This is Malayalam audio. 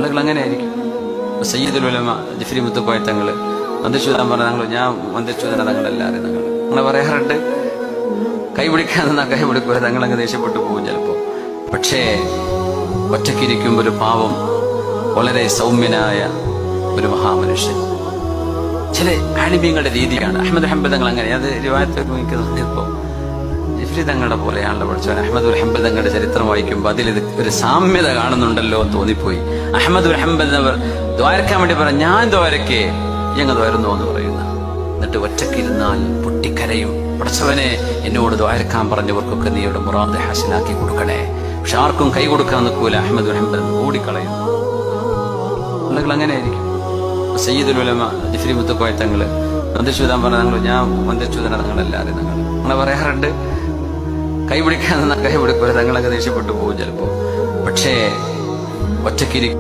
ആളുകൾ അങ്ങനെ ആയിരിക്കും. സയ്യിദുൽ ഉലമ ജിഫ്രി മുത്തുക്കോയ തങ്ങള് മന്ത്രിച്ചൂതാൻ പറഞ്ഞ ഞാൻ മന്ത്രിച്ചൂതന തങ്ങളല്ലാതെ അങ്ങനെ പറയാറുണ്ട്. കൈ പിടിക്കാൻ നിന്നാ കൈ പിടിക്കുക, തങ്ങളങ്ങ് ദേഷ്യപ്പെട്ടു പോകും ചിലപ്പോ. പക്ഷേ ഒറ്റയ്ക്കിരിക്കുമ്പോ ഒരു പാവം, വളരെ സൗമ്യനായ ഒരു മഹാമനുഷ്യൻ. ചില ആലിമീങ്ങളുടെ രീതിയാണ്. അഹ്മദ് ഹംബൽ തങ്ങൾ അങ്ങനെ, അത് റിവായത്തൊക്കെ എനിക്ക് തോന്നിയപ്പോ ജിഫ്രി തങ്ങളുടെ പോലെയാണല്ലോ പഠിച്ചവൻ. അഹ്മദുൽ ഹംബൽ തങ്ങളുടെ ചരിത്രം വായിക്കുമ്പോൾ അതിൽ ഒരു സാമ്യത കാണുന്നുണ്ടല്ലോ തോന്നിപ്പോയി. അഹ്മദുൽ ഹംബൽ എന്നവർ ദ്വാരക്കാൻ വേണ്ടി പറഞ്ഞ ഞാൻ ദ്വാരക്കേ ഞങ്ങൾ ദ്വാരുന്നു എന്ന് പറയുന്ന, എന്നിട്ട് ഒറ്റക്കിരുന്നാൽ പൊട്ടിക്കരയും, പഠിച്ചവനെ എന്നോട് ദ്വാരക്കാൻ പറഞ്ഞവർക്കൊക്കെ നീയുടെ മുറാദ് ഹാസിലാക്കി കൊടുക്കണേ. പക്ഷെ ആർക്കും കൈ കൊടുക്കാൻ നിൽക്കൂല. അഹ്മദുൽ ഹംബൽ ഓടിക്കളയുന്നു. ആളുകൾ അങ്ങനെ ആയിരിക്കും. സയ്യിദുൽ ഉലമ ജിഫ്രി മുത്തുക്കോയ തങ്ങള് മന്ത്രിച്ചൂതാൻ പറഞ്ഞ ഞാൻ മന്ത്രിച്ചൂതന തങ്ങളല്ലാതെ അങ്ങനെ പറയാറുണ്ട്. കൈ പിടിക്കാൻ നിന്നാ കൈ പിടിക്കുക, തങ്ങളങ്ങ് ദേഷ്യപ്പെട്ടു പോകും ചിലപ്പോ. പക്ഷേ ഒറ്റയ്ക്കിരിക്കും